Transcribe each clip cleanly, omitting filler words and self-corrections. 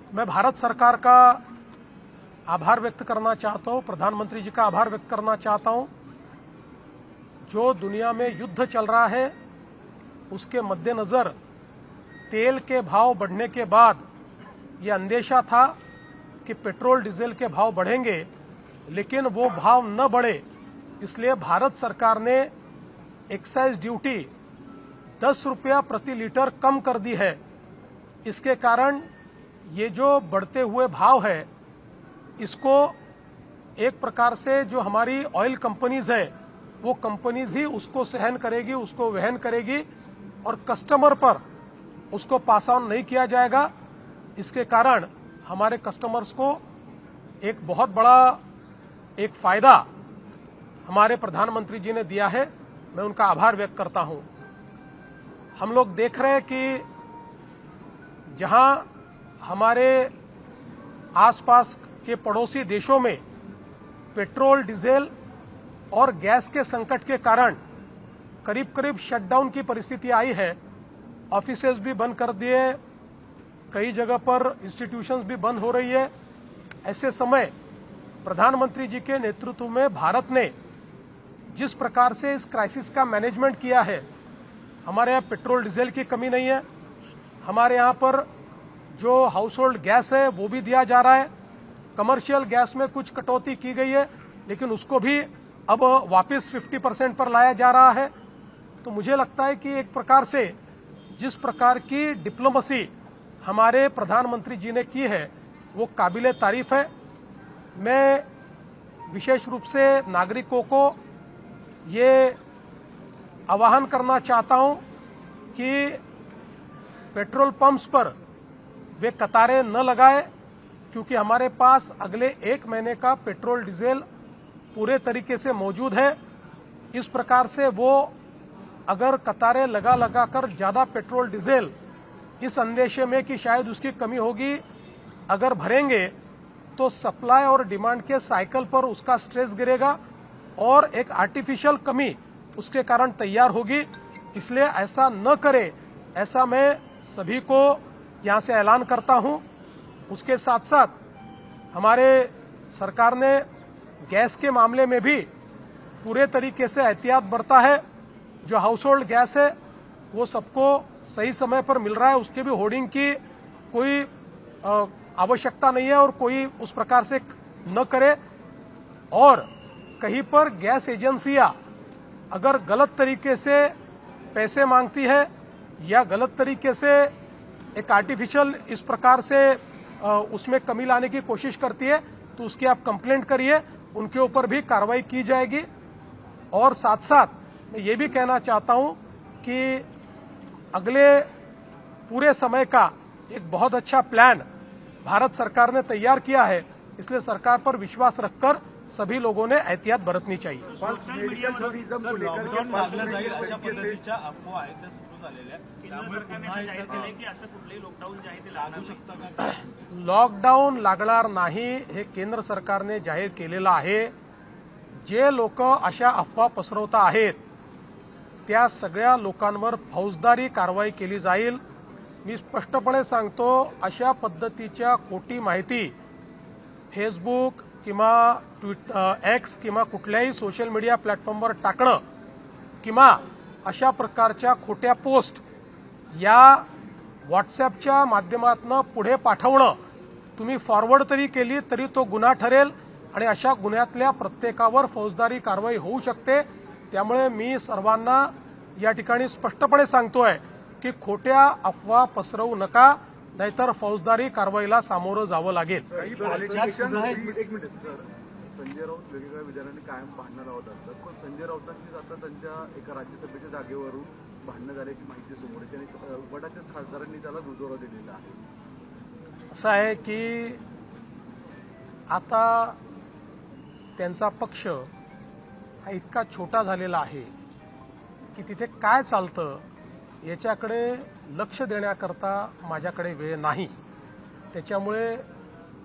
मैं भारत सरकार का आभार व्यक्त करना चाहता हूं, प्रधानमंत्री जी का आभार व्यक्त करना चाहता हूं। जो दुनिया में युद्ध चल रहा है उसके मद्देनजर तेल के भाव बढ़ने के बाद ये अंदेशा था कि पेट्रोल डीजल के भाव बढ़ेंगे, लेकिन वो भाव न बढ़े, इसलिए भारत सरकार ने एक्साइज ड्यूटी 10 रुपया प्रति लीटर कम कर दी है। इसके कारण ये जो बढ़ते हुए भाव है इसको एक प्रकार से जो हमारी ऑयल कंपनीज है वो कंपनीज ही उसको सहन करेगी, उसको वहन करेगी और कस्टमर पर उसको पास ऑन नहीं किया जाएगा। इसके कारण हमारे कस्टमर्स को एक बहुत बड़ा एक फायदा हमारे प्रधानमंत्री जी ने दिया है। मैं उनका आभार व्यक्त करता हूं। हम लोग देख रहे हैं कि जहां हमारे आसपास के पड़ोसी देशों में पेट्रोल, डीजल और गैस के संकट के कारण करीब करीब शटडाउन की परिस्थिति आई है। ऑफिसेज भी बंद कर दिए, कई जगह पर इंस्टीट्यूशंस भी बंद हो रही है। ऐसे समय प्रधानमंत्री जी के नेतृत्व में भारत ने जिस प्रकार से इस क्राइसिस का मैनेजमेंट किया है, हमारे यहाँ पेट्रोल डीजल की कमी नहीं है। हमारे यहाँ पर जो हाउस होल्ड गैस है वो भी दिया जा रहा है। कमर्शियल गैस में कुछ कटौती की गई है, लेकिन उसको भी अब वापस 50% पर लाया जा रहा है। तो मुझे लगता है कि एक प्रकार से जिस प्रकार की डिप्लोमेसी हमारे प्रधानमंत्री जी ने की है वो काबिले तारीफ है। मैं विशेष रूप से नागरिकों को ये आह्वान करना चाहता हूं कि पेट्रोल पंप्स पर वे कतारें न लगाए, क्योंकि हमारे पास अगले 1 महीने का पेट्रोल डीजल पूरे तरीके से मौजूद है। इस प्रकार से वो अगर कतारें लगा कर ज्यादा पेट्रोल डीजल इस अंदेशे में कि शायद उसकी कमी होगी अगर भरेंगे तो सप्लाई और डिमांड के साइकिल पर उसका स्ट्रेस गिरेगा और एक आर्टिफिशियल कमी उसके कारण तैयार होगी। इसलिए ऐसा न करे, ऐसा मैं सभी को यहां से ऐलान करता हूं। उसके साथ साथ हमारे सरकार ने गैस के मामले में भी पूरे तरीके से एहतियात बरता है। जो हाउस होल्ड गैस है वो सबको सही समय पर मिल रहा है, उसके भी होर्डिंग की कोई आवश्यकता नहीं है और कोई उस प्रकार से न करे। और कहीं पर गैस एजेंसियां अगर गलत तरीके से पैसे मांगती है या गलत तरीके से एक आर्टिफिशियल इस प्रकार से उसमें कमी लाने की कोशिश करती है तो उसकी आप कंप्लेंट करिए, उनके ऊपर भी कार्रवाई की जाएगी। और साथ साथ मैं ये भी कहना चाहता हूं कि अगले पूरे समय का एक बहुत अच्छा प्लान भारत सरकार ने तैयार किया है, इसलिए सरकार पर विश्वास रखकर सभी लोगों ने एहतियात बरतनी चाहिए। सोशल मीडियावर लॉकडाऊन लागलं जाईल अशा पद्धतीच्या अफवा आहेत त्या सुरू झालेल्या आहेत, त्यामुळे पुन्हा एकदा की असं कुठलंही लॉकडाऊन जे आहे ते लागू शकतं का? लॉकडाऊन लागणार नाही हे केंद्र सरकारने जाहीर केलेलं आहे। जे लोक अशा अफवा पसरवता आहेत त्या सगळ्या लोकांवर फौजदारी कारवाई केली जाईल। मी स्पष्टपणे सांगतो, अशा पद्धतीच्या खोटी माहिती फेसबुक किंवा एक्स किंवा कुठल्याही सोशल मीडिया प्लॅटफॉर्मवर टाकणं किंवा अशा प्रकारच्या खोट्या पोस्ट या व्हॉट्सअपच्या माध्यमातून पुढे पाठवणं तुम्ही फॉरवर्ड तरी केली तरी तो गुन्हा ठरेल आणि अशा गुन्ह्यातल्या प्रत्येकावर फौजदारी कारवाई होऊ शकते। त्यामुळे मी सर्वांना या ठिकाणी स्पष्टपणे सांगतोय की खोट्या अफवा पसरवू नका, नाहीतर फौजदारी कारवाईला सामोरं जावं लागेल। संजय राऊत वेगवेगळ्या विधानाने कायम भांडणं लावत असतात, पण संजय राऊतांनी आता त्यांच्या एका राज्यसभेच्या जागेवरून भांडणं झाल्याची माहिती समोर येते आणि गटाच्याच खासदारांनी त्याला दुजोरा दिलेला आहे। असं आहे की आता त्यांचा पक्ष हा इतका छोटा झालेला आहे की तिथे काय चालतं याच्याकडे लक्ष देण्याकरता माझ्याकडे वेळ नाही। त्याच्यामुळे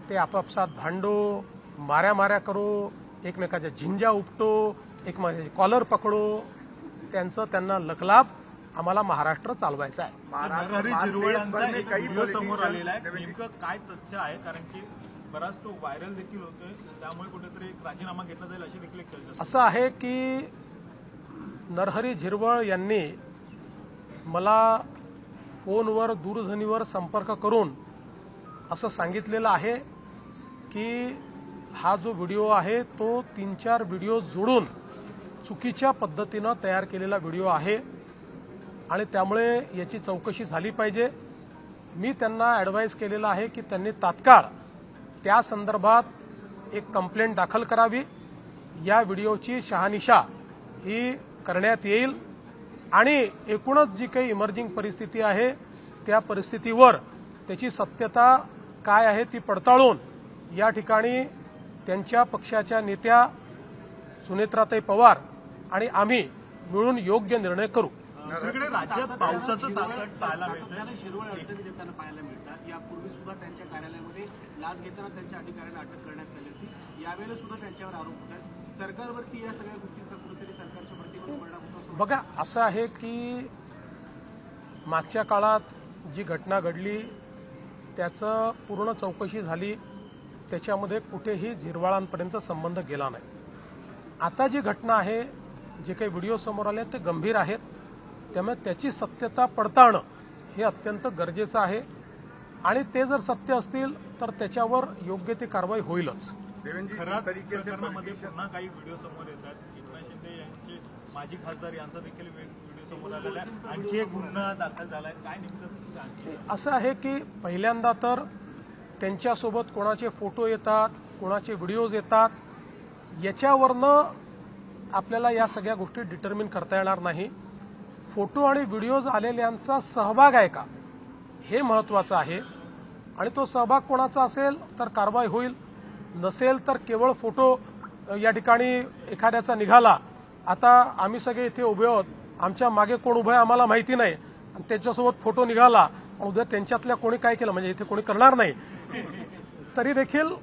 ते आपापसात भांडो, माऱ्या करो, एकमेकाच्या झिंजा उपटो, एकमेकाचे कॉलर पकडो, त्यांना लखलाभ आम्हाला महाराष्ट्र चालवायचा आहे. नरहरी झिरवळांचा एक व्हिडिओ समोर आलेला आहे. नेमकं काय तथ्य आहे? कारण की बराच तो व्हायरल देखील होतोय, त्यामुळे कुठेतरी एक राजीनामा घेतला जाईल अशी देखील एक चर्चा. असं आहे की नरहरी झिरवळ यांनी मला फोनवर दूरध्वनीवर संपर्क करून असं सांगितलेलं आहे की हा जो व्हिडिओ आहे तो 3-4 व्हिडिओ जोडून चुकीच्या पद्धतीनं तयार केलेला व्हिडिओ आहे आणि त्यामुळे याची चौकशी झाली पाहिजे. मी त्यांना ॲडवाईज केलेलं आहे की त्यांनी तात्काळ त्या संदर्भात एक कंप्लेंट दाखल करावी. या व्हिडिओची शहानिशा ही करण्यात येईल आणि एकूणच जी काही इमर्जिंग परिस्थिती आहे त्या परिस्थितीवर त्याची सत्यता काय आहे ती पडताळून या ठिकाणी त्यांच्या पक्षाच्या नेत्या सुनेत्राताई पवार आणि आम्ही मिळून योग्य निर्णय करू. दुसरीकडे राज्यात पावसाचं संकट पाहायला मिळतं. शिरवळ अडचणी देताना पाहायला मिळतात. यापूर्वी सुद्धा त्यांच्या कार्यालयामध्ये लाच घेताना त्यांच्या अधिकाऱ्यांना अटक करण्यात आली होती. यावेळेला सुद्धा त्यांच्यावर आरोप होत आहेत. सरकारवरती या सगळ्या गोष्टींचा कुठेतरी सरकारच्या प्रतिबंध परिणाम होतो. बघा, असं आहे की मागच्या काळात जी घटना घडली त्याचं पूर्ण चौकशी झाली, त्याच्यामध्ये कुठेही झिरवाळांपर्यंत संबंध गेला नाही. आता जी घटना आहे, जे काही व्हिडिओ समोर आले ते गंभीर आहेत, त्यामुळे त्याची सत्यता पडताळणं हे अत्यंत गरजेचं आहे आणि ते जर सत्य असतील तर त्याच्यावर योग्य ती कारवाई होईलच. खरात प्रकरणामध्ये पुन्हा काही व्हिडिओ समोर येतात. एकनाथ शिंदे यांचे माजी खासदार यांचा देखील व्हिडिओ समोर आलेला आहे. आणखी एक गुन्हा दाखल झालाय. काय नेमकं असं आहे की पहिल्यांदा तर त्यांच्यासोबत कोणाचे फोटो येतात, कोणाचे व्हिडिओज येतात, याच्यावरनं आपल्याला या सगळ्या गोष्टी डिटर्मिन करता येणार नाही. फोटो आणि व्हिडिओज आलेल्यांचा सहभाग आहे का हे महत्त्वाचं आहे आणि तो सहभाग कोणाचा असेल तर कारवाई होईल, नसेल तर केवळ फोटो या ठिकाणी एखाद्याचा निघाला, आता आम्ही सगळे इथे उभे आहोत, आमच्या मागे कोण उभं आहे आम्हाला माहिती नाही आणि त्याच्यासोबत फोटो निघाला, उद्या त्यांच्यातल्या कोणी काय केलं म्हणजे इथे कोणी करणार नाही, तरी देखील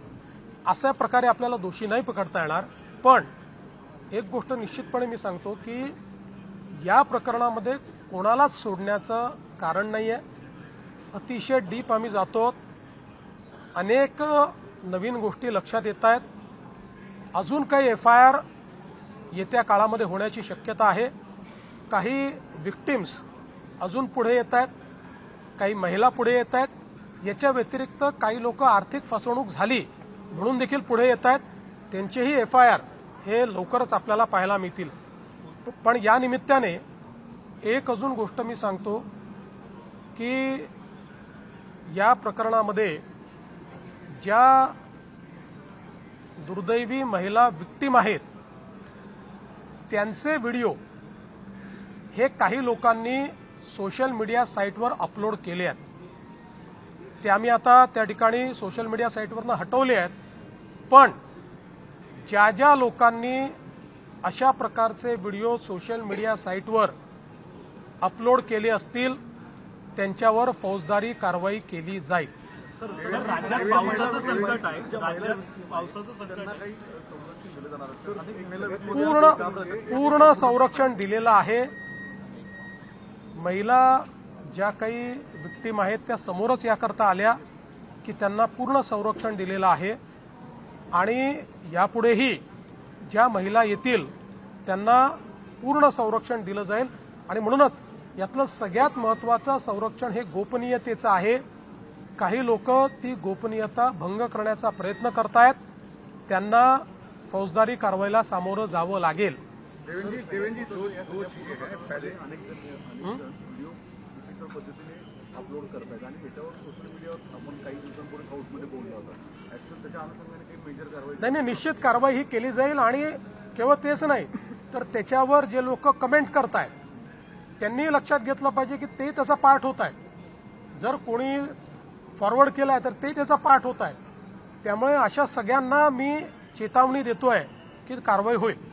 अशा प्रकारे आपल्याला दोषी नाही पकडता येणार. पण एक गोष्ट निश्चितपणे मी सांगतो की या प्रकरणामध्ये कोणालाच सोडण्याचं कारण नाहीये. अतिशय डीप आम्ही जातो. अनेक नवीन गोष्टी लक्षात येत आहेत. अजून काही FIR येत्या काळामध्ये होण्याची शक्यता आहे. काही विक्टिम्स अजून पुढे येत आहेत, काही महिला पुढे येत आहेत. याच्या व्यतिरिक्त काही लोक आर्थिक फसवणूक झाली म्हणून देखील पुढे येत आहेत. त्यांचेही FIR हे लवकरच आपल्याला पाहायला मिळतील. पण या निमित्ताने एक अजून गोष्ट मी सांगतो की या प्रकरणामध्ये ज्या दुर्दैवी महिला विक्टीम आहेत त्यांचे व्हिडिओ हे काही लोकांनी सोशल मीडिया साईटवर अपलोड केले आहेत. ते आम्ही आता त्या ठिकाणी सोशल मीडिया साईटवरनं हटवले आहेत. पण ज्या ज्या लोकांनी अशा प्रकारचे व्हिडिओ सोशल मीडिया साईटवर अपलोड केले असतील त्यांच्यावर फौजदारी कारवाई केली जाईल. राज्यात पावसाचं संकट आहे. राज्यात पावसाचं संकट आहे. पूर्ण संरक्षण दिलेलं आहे. महिला ज्या काही विक्टीम आहेत त्या समोरच याकरता आल्या की त्यांना पूर्ण संरक्षण दिलेलं आहे आणि यापुढेही ज्या महिला येतील त्यांना पूर्ण संरक्षण दिलं जाईल. आणि म्हणूनच यातलं सगळ्यात महत्त्वाचं संरक्षण हे गोपनीयतेचं आहे. काही लोक ती गोपनीयता भंग करण्याचा प्रयत्न करतायत, त्यांना फौजदारी कारवाईला सामोरं जावं लागेल. देवेंद्रजी दो चीजें हैं. पहले अनेक व्हिडिओ विचित्र पद्धतीने अपलोड करतायत आणि त्याच्यावर सोशल मीडियावर आपण काही दिवसांपूर्वी हाऊसमध्ये बोललो होतो. ऍक्च्युअली त्याच्या अनुषंगाने काही मेजर कारवाई नाही, निश्चित कारवाई ही केली जाईल. आणि केवळ तेच नाही तर त्याच्यावर जे लोक कमेंट करतायत त्यांनी लक्षात घेतलं पाहिजे की ते त्याचा पार्ट होत आहे. जर कोणी फॉरवर्ड केलाय तर ते त्याचा पार्ट होत आहे. त्यामुळे अशा सगळ्यांना मी चेतावणी देतोय की कारवाई होईल.